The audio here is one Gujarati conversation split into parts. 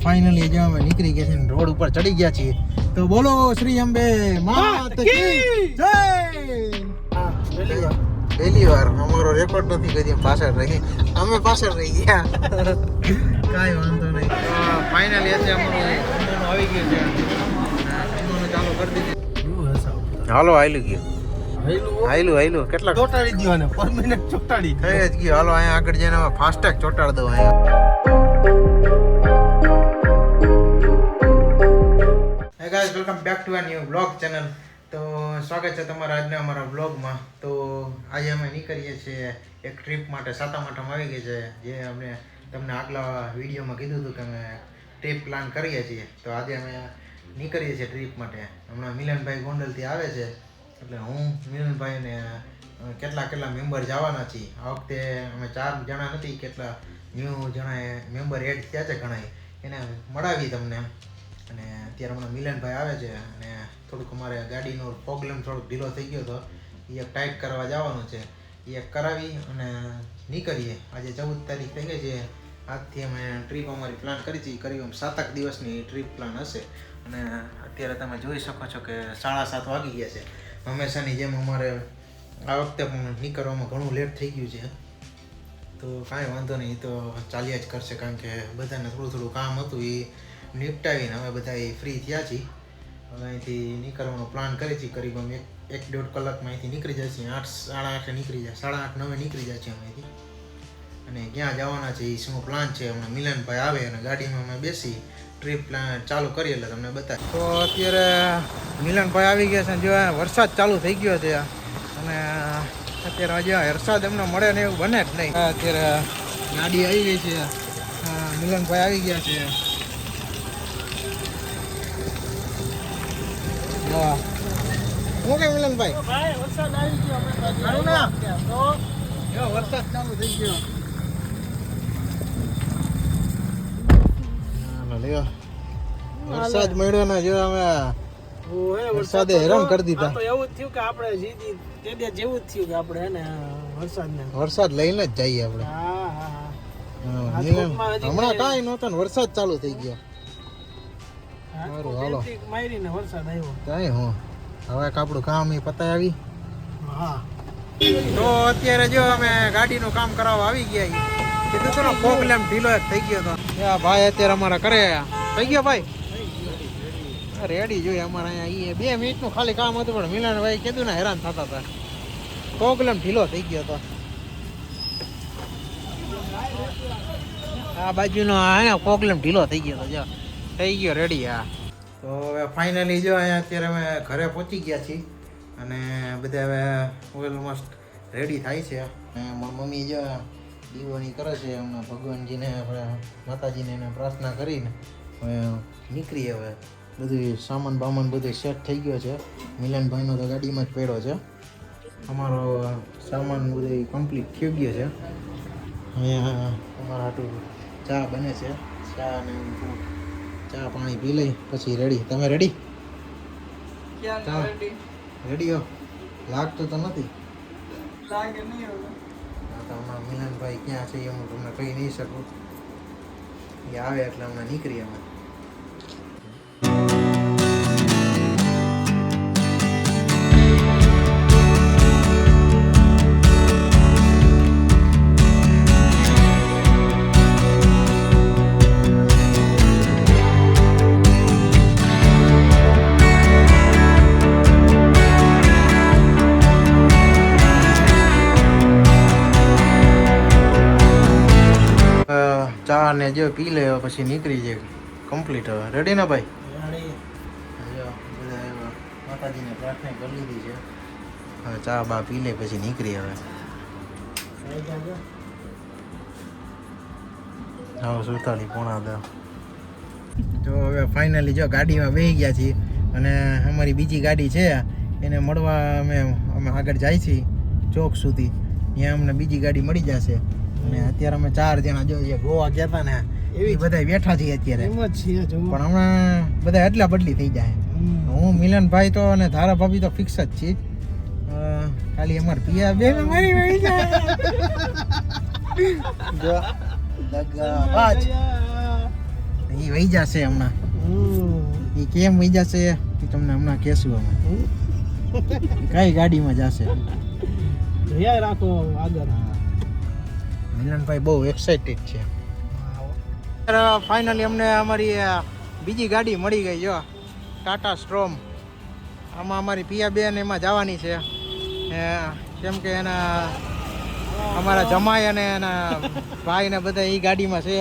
ફાઇનલી જો અમે નીકળી ગયા છીએ રોડ ઉપર ચડી ગયા છીએ તો બોલો શ્રી અંબે માત કી જય પહેલી વાર અમારો રેકોર્ડ નથી કરી પાછળ રહી અમે પાછળ રહી ગયા કાંઈ વાંધો નહીં ફાઇનલી અત્યારે અમારું આવી ગયું છે ચાલુ કરી દીધું હાલો હાલી ગયું હાઈલું કેટલા ચોટાડી દો ને પર મિનિટ ચોટાડી થઈ જ ગયો હાલો અહીંયા આગળ જઈને હવે ફાસ્ટેગ ચોટાડી દો અહીંયા હે guys welcome back to a new blog channel તો સ્વાગત છે તમારા આજના અમારા બ્લોગમાં તો આજે અમે નીકળીએ છીએ એક ટ્રીપ માટે સાતામાટામાં આવી ગઈ છે જે અમે તમને આગલા વિડીયોમાં કીધું હતું કે અમે ટ્રીપ પ્લાન કરીએ છીએ તો આજે અમે નીકળીએ છીએ ટ્રીપ માટે હમણાં મિલનભાઈ ગોંડલથી આવે છે એટલે હું મિલનભાઈ ને કેટલા મેમ્બર જવાના છીએ આ વખતે અમે 4 જણા નથી કેટલા ન્યૂ જણા મેમ્બર એડ થયા છે ઘણા એને મળાવી તમને અને અત્યારે હમણાં મિલનભાઈ આવે છે અને થોડુંક અમારે ગાડીનો પ્રોબ્લેમ થોડોક ઢીલો થઈ ગયો હતો એ એક ટાઈટ કરવા જવાનું છે એ એક કરાવી અને નીકળીએ આજે 14 તારીખ થઈ ગઈ છે આજથી અમે ટ્રીપ અમારી પ્લાન કરી છે કરીબ 7 દિવસની ટ્રીપ પ્લાન હશે અને અત્યારે તમે જોઈ શકો છો કે 7:30 વાગી ગયા છે હંમેશાની જેમ અમારે આ વખતે પણ નીકળવામાં ઘણું લેટ થઈ ગયું છે તો કાંઈ વાંધો નહીં તો ચાલ્યા જ કરશે કારણ કે બધાને થોડું કામ હતું એ નિપટાવીને અમે બધા ફ્રી થયા છીએ હવે અહીંથી નીકળવાનો પ્લાન કરી છીએ કરીબ અમે 1-1.5 કલાકમાં અહીંથી નીકળી જાય છીએ 8-8:30 નીકળી જાય 8:30-9 નીકળી જાય છે અમે અહીંથી અને ક્યાં જવાના છે એ શું પ્લાન છે હમણાં મિલનભાઈ આવે અને ગાડીમાં અમે બેસી ટ્રીપ પ્લાન ચાલુ કરીએ એટલે તમને બતાવીએ તો અત્યારે મિલનભાઈ આવી ગયા છે જો વરસાદ ચાલુ થઈ ગયો છે અને અત્યારે હજી વરસાદ એમને મળે ને એવું બને જ નહીં અત્યારે ગાડી આવી ગઈ છે મિલનભાઈ આવી ગયા છે શું કે મિલનભાઈ વરસાદ આવી ગયો વરસાદ ચાલુ થઈ ગયો વરસાદ મળ્યો ને જો અમે વરસાદે હેરાન કરી દીધા તો એવું થયું કે આપણે જીતી તે જેવું જ થયું કે આપણે હે ને વરસાદ લઈને જ જઈએ આપણે હમણાં કાંઈ નહોતો ને વરસાદ ચાલુ થઈ ગયો સારું હાલો મારીને વરસાદ આવ્યો કાંઈ હું હવે આપણું કામ એ પતાય આવી તો અત્યારે જો અમે ગાડીનું કામ કરાવવા આવી ગયા કીધું તો પ્રોબ્લેમ ઢીલો થઈ ગયો હતો ભાઈ અત્યારે અમારા કરે થઈ ગયો ભાઈ રેડી જોઈએ અમારે અહીંયા 2 મિનિટનું ખાલી કામ હતું પણ મિલનભાઈ કીધું ને હેરાન થતા હતા પ્રોબ્લેમ ઢીલો થઈ ગયો હતો આ બાજુનો અહીંયા પ્રોબ્લેમ ઢીલો થઈ ગયો હતો જો થઈ ગયો રેડી તો હવે ફાઇનલી જો અહીંયા અત્યારે અમે ઘરે પહોંચી ગયા છીએ અને બધા હવે ઓલમોસ્ટ રેડી થાય છે મારી મમ્મી જો દીવાની કરે છે હમણાં ભગવાનજીને આપણે માતાજીને એને પ્રાર્થના કરીને હવે નીકળીએ હવે બધું સામાન બામાન બધું સેટ થઈ ગયો છે મિલનભાઈનો તો ગાડીમાં જ પડ્યો છે અમારો સામાન બધું કમ્પ્લીટ થઈ ગયો છે અહીંયા અમારા હાટું ચા બને છે ચા પાણી પી લઈ પછી રેડી તમે રેડી રેડી હો લાગતું તો નથી લાગે નહીં હમણાં મિલનભાઈ ક્યાં છે એ હું તમને કહી નહીં શકું એ આવે એટલે હમણાં નીકળીએ અમે ચા ને જો પી લે પછી નીકળી જાય કમ્પ્લીટ હવે રેડી ને ભાઈ બધા માતાજીને પ્રાર્થના કરી લીધી છે હવે ચા બા પી લે પછી નીકળી હવે હા 47:15 તો હવે ફાઇનલી જો ગાડીમાં બેસી ગયા છીએ અને અમારી બીજી ગાડી છે એને મળવા અમે આગળ જાય છીએ ચોક સુધી ત્યાં અમને બીજી ગાડી મળી જશે અને અત્યારે અમે 4 જણા જો ગોવા ગયા હતા ને એવી બધા બેઠા છીએ અત્યારે પણ હમણાં બધા એટલા બદલી થઈ જાય હું મિલનભાઈ તો અને ધારા ભાભી તો ફિક્સ જ છીએ ખાલી અમાર પિયા બે મારી વળી જાય જો દગા બાજ એ વહી જશે હમણાં. હમ. એ કેમ વહી જશે એ તમને હમણાં કહેશું અમે. ઈ કઈ ગાડીમાં જશે. જોયા રાખો આગળ. મિલનભાઈ બહુ એક્સાઇટેડ છે. ફાઇનલી અમને અમારી બીજી ગાડી મળી ગઈ જો ટાટા સ્ટ્રોમ. આમાં અમારી પિયાબેન એમાં જવાની છે કેમ કે એના અમારા જમાઈ અને એના ભાઈ ને બધા એ ગાડીમાં છે.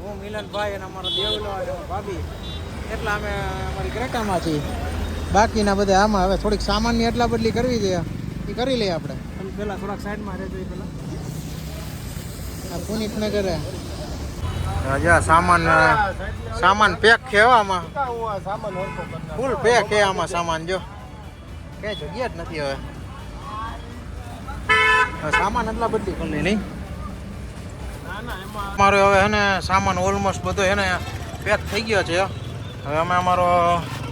હું મિલનભાઈ અને અમારો દેવલો અને ભાભી એટલા અમે અમારી ક્રેટામાં છીએ. બાકીના બધા આમાં હવે થોડીક સામાનની એટલા બદલી કરવી છે એ કરી લઈએ આપણે. તમે પેલા થોડાક સાઈડમાં રહેજો એ પેલા. આ પુનિતનગર હજા સામાન પેક છે હો આમાં. ફૂલ પેક છે આમાં સામાન જો કઈ જગ્યા જ નથી હવે. સામાન એટલા બદલી કરી નહીં અમારો હવે હે ને સામાન ઓલમોસ્ટ બધો હે ને પેક થઈ ગયો છે. હવે અમે અમારો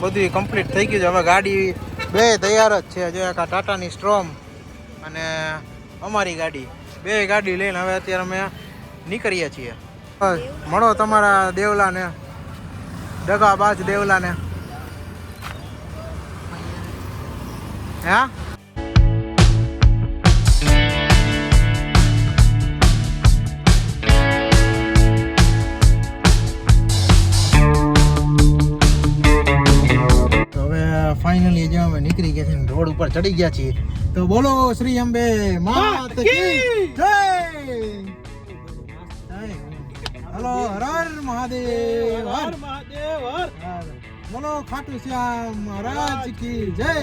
બધું કમ્પ્લીટ થઈ ગયું છે. હવે ગાડી બે તૈયાર જ છે જો એક આ ટાટાની સ્ટ્રોમ અને અમારી ગાડી બે ગાડી લઈને હવે અત્યારે અમે નીકળીએ છીએ. મળો તમારા દેવલાને દગાબાજ દેવલાને. હા ફાઇનલી જે અમે નીકળી ગયા છીએ રોડ ઉપર ચડી ગયા છીએ. તો બોલો શ્રી અંબે માત કી જય. હલો હર હર મહાદેવ હર મહાદેવ હર. બોલો ખાટુ શ્યામ મહારાજ કી જય.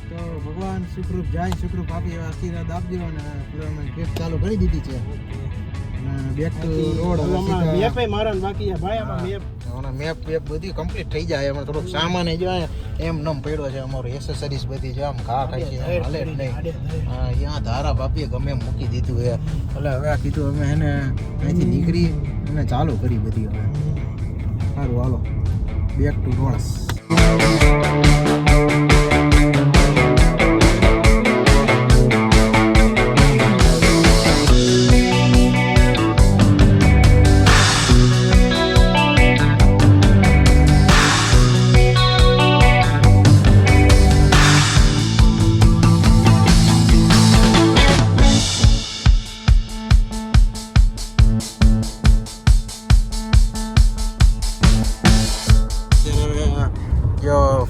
તો ભગવાન સુખરૂપ જાય સુખરૂપ આપી એવા આશીર્વાદ આપજો. અને અમે ટ્રીપ ચાલુ કરી દીધી છે. Back to road. મેપ મારવાનું બાકી છે ભાઈ. આમાં મેપ મેપ બધી કમ્પ્લીટ થઈ જાય. એમાં થોડોક સામાન જો એમ નમ પડ્યો છે. અમારું એસેસરીઝ બધી જો આમ ઘા ખાય છે હાલે જ નહીં. હા અહીંયા ધારા બાપીએ ગમે એમ મૂકી દીધું છે. એટલે હવે આ કીધું અમે એને અહીંથી નીકળી અને ચાલુ કરી બધી. હવે સારું હાલો બેક ટુ રોડ.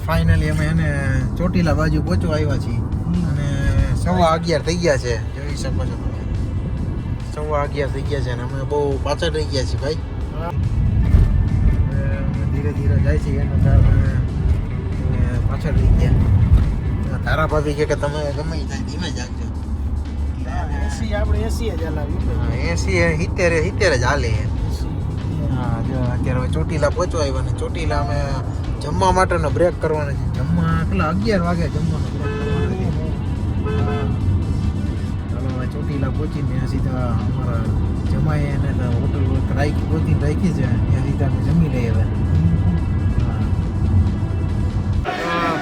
ફાઇનલી અમે એને ચોટીલા બાજુ પહોંચવા આવ્યા છીએ અને 11:15 થઈ ગયા છે. જોઈ શકો છો તમે 11:15 થઈ ગયા છે અને અમે બહુ પાછળ રહી ગયા છીએ ભાઈ. અમે ધીરે ધીરે જાય છે એનો કારણે પાછળ રહી ગયા. તારા ભાભી કે તમે ગમે ત્યાં ધીમે જાગજો. એસી આપણે એસી જ હલાવી. 70 જ હાલે. હા જો અત્યારે હવે ચોટીલા પહોંચવા આવ્યા ને ચોટીલા અમે જમવા માટેનો બ્રેક કરવાનો છે. જમવા કેટલા 11 વાગે જમવાનો બ્રેક કરવાનો છે. ચાલો હવે ચોટીલા પહોંચીને સીધા અમારા જમાઈ એને હોટલ રાખી છે ત્યાં સીધા અમે જમી લઈએ હવે.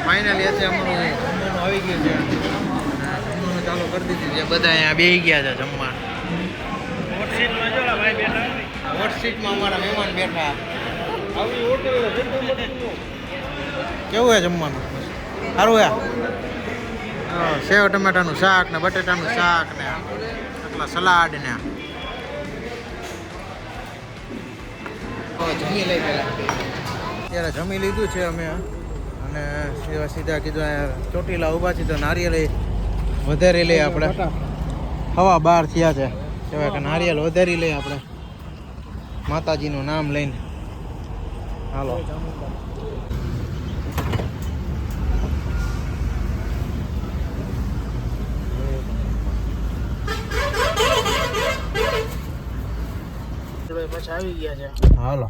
ફાઇનલી અત્યારે અમારું જમવાનું આવી ગયું છે અને જમવાનું ચાલુ કરી દીધું છે. બધા અહીંયા બેસી ગયા છે જમવા. હોટ સીટમાં અમારા મહેમાન બેઠા. કેવું હે જમવાનું? સારું હે. સેવ ટમેટાનું શાક ને બટેટાનું શાક ને આટલા સલાડ ને જમી લઈ પેલા. અત્યારે જમી લીધું છે અમે અને સીધા કીધું ચોટીલા ઊભા છે તો નારિયેલ વધારી લઈએ આપણે. 12:15 થયા છે. કહેવાય કે નારિયેલ વધારી લઈએ આપણે માતાજીનું નામ લઈને. હાલો પછી આવી ગયા છે. હાલો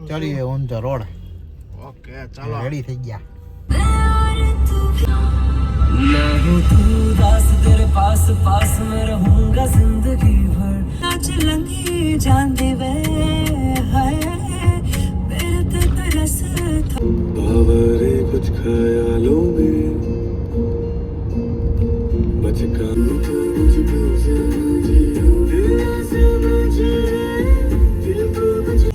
ચાલીએ ઓન ધ રોડ. ઓકે ચાલો રેડી થઈ ગયા. मैं हूँ तू दास तेरे पास पास में रहूंगा जिंदगी भर. आज लंगी जान दे वे हाय मेरे ते तरस था. बावरे कुछ ख्यालों में बचकान तो मुझको समझियो दिल समझे दिल को मुझे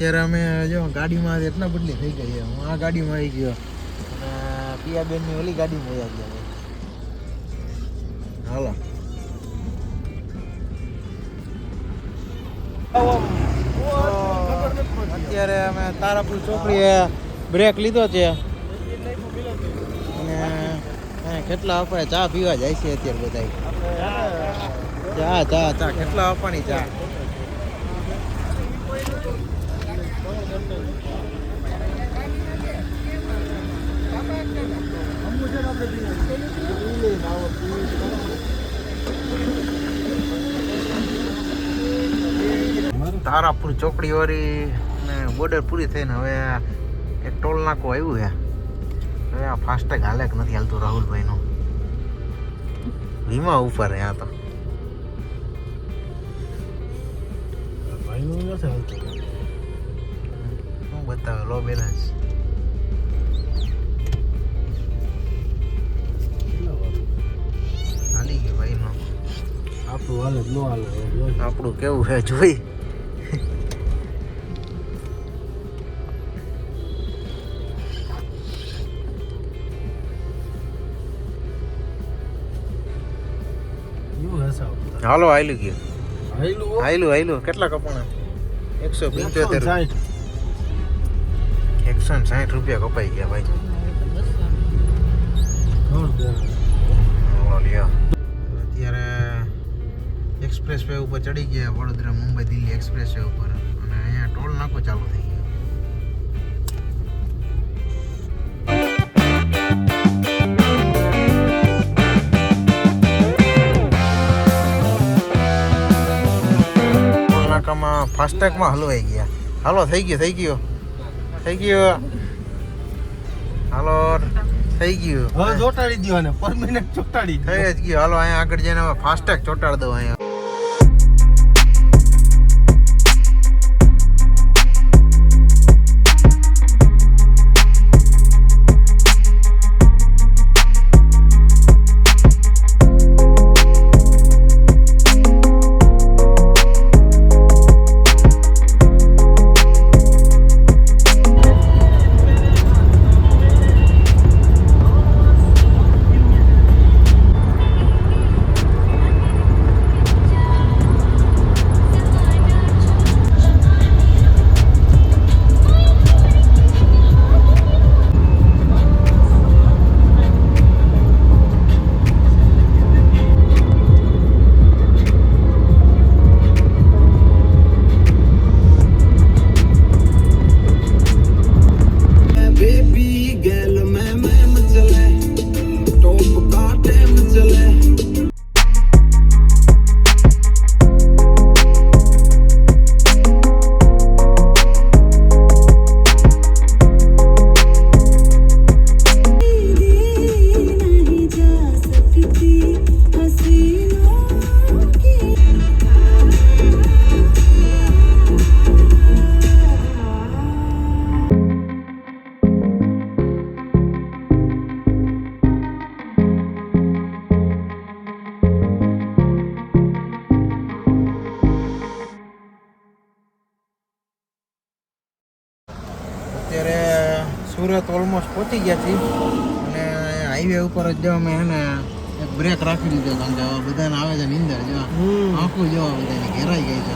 અત્યારે અમે જો ગાડીમાં એટલા બદલી થઈ ગઈ છે. હું આ ગાડીમાં આવી ગયો અને પિયાબેનની ઓલી ગાડીમાં આવી ગયા. હાલો અત્યારે અમે તારાપુર ચોકડીએ બ્રેક લીધો છે અને કેટલા આપણે ચા પીવા જાય છે અત્યારે બધા. ચા કેટલા આપવાની ચા. તારાપુર ચોકડી વાળી ને બોર્ડર પૂરી થઈને હવે એક ટોલ નાકું આવ્યું છે. હવે આ ફાસ્ટેગ હાલે કે નથી હાલતું રાહુલભાઈનું? વીમા ઉપર હે આ તો. શું બતાવે લો બેલેન્સ. હાલી ગયું ભાઈનો. આપણું હાલે ન હાલે આપણું કેવું છે જોઈ. હાલો હાઈલું ગયું. હાઈલું કેટલા કપાણા? 175. 160 રૂપિયા કપાઈ ગયા ભાઈ. અત્યારે એક્સપ્રેસ વે ઉપર ચડી ગયા વડોદરા મુંબઈ દિલ્હી એક્સપ્રેસ વે ઉપર અને અહીંયા ટોલ નાકો ચાલુ થઈ ગયો. ટોલ નાકામાં ફાસ્ટેગમાં હલવાઈ ગયા. હાલો થઈ ગયો હાલો થઈ ગયું. હવે ચોટાડી દો ને પરમિનન્ટ ચોટાડી થઈ જ ગયું. હાલો અહીંયા આગળ જઈને હવે ફાસ્ટેગ ચોટાડી દઉં અહીંયા. અત્યારે સુરત ઓલમોસ્ટ પહોંચી ગયા છીએ અને હાઈવે ઉપર જ જો અમે એને એક બ્રેક રાખી દીધો કારણ કે બધાને આવે છે નીંદર જો આંખું જોવા બધાને ઘેરાઈ ગઈ છે.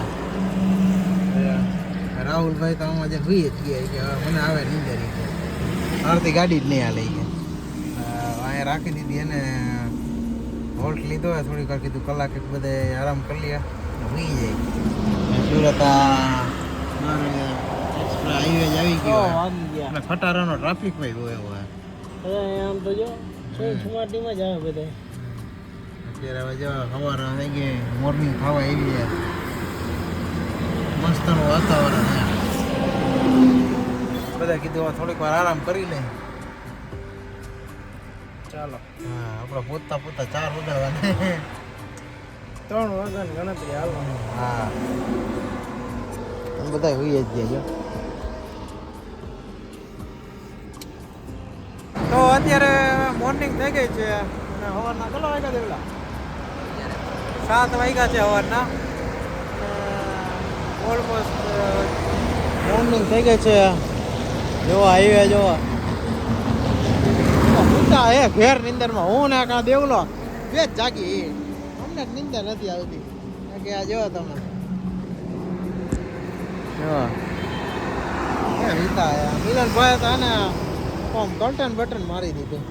રાહુલભાઈ તો આમાં જે હુઈ જ ગયા કે હવે મને આવે નીંદર આરતી ગાડી જ નહીં હાલે કે અહીંયા રાખી દીધી એને હોલ્ટ લીધો હોય થોડીક વાર કીધું કલાક એક બધે આરામ કરી લે હુઈ જાય. સુરત હાઈવે જ આવી ગયો અને ખટારાનો ટ્રાફિક ભાઈ હોય એવો આમ તો જો છુમાટીમાં જ આવે બધા. અત્યારે હવે જો સવાર થઈ ગઈ મોર્નિંગ ખાવા આવી છે. મસ્તનું વાતાવરણ છે. બધા કીધું થોડીક વાર આરામ કરી લે. ચાલો હા આપણે પોતા 4 વાગ્યા 3 વાગ્યાની ગણતરી હાલવાની. હા બધા હોઈ જ ગયા. તો અત્યારે મોર્નિંગ થઈ ગઈ છે અને સવારના કેટલા વાગ્યા દેવલા 7 વાગ્યા છે સવારના. ઓલમોસ્ટ મોર્નિંગ થઈ ગઈ છે જોવા હાઈવે જોવા ઊંચા હે ઘેર નિંદરમાં હું ને કાં દેવલો બે જ જાગી અમને જ નિંદર નથી આવતી કે આ જોવો તમે જો એ વિતા આયા મિલનભાઈ હતા ને આમ બટન બટન મારી દીધું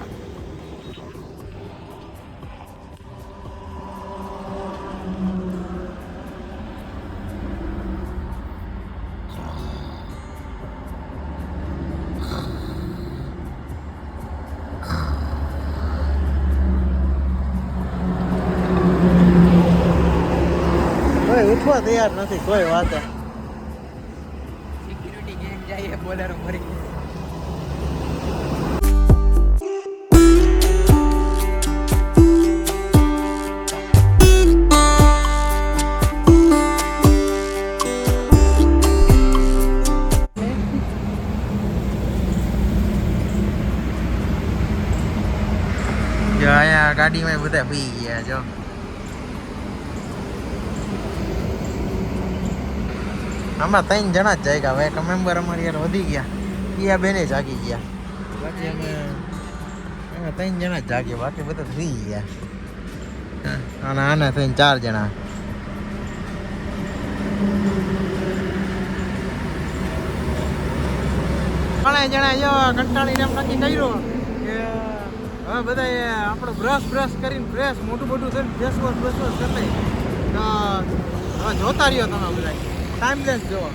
કોઈ ઉઠવા તૈયાર નથી કોઈ વાત સિક્યુરિટી ગેંગ જાય બોલેરો ભરી જો અહીંયા ગાડીમાં બધા પી ગયા જો આમાં 3 જણા જ જાગ્યા હવે એક મેમ્બર અમારી યાર વધી ગયા એ બેને જાગી ગયા બાકી અમે 3 જણા જ જાગ્યા બાકી બધા સુઈ ગયા અને આના થઈને 4 જણા ઘણા જણા જો કંટાળીને એમ નક્કી કર્યું કે હવે બધા આપણે બ્રશ કરીને ફ્રેશ મોટું થઈને ફેસ વોશ કરી લઈએ તો હવે જોતા રહ્યો તમે બધા ટાઈમ લેન્સ જોવો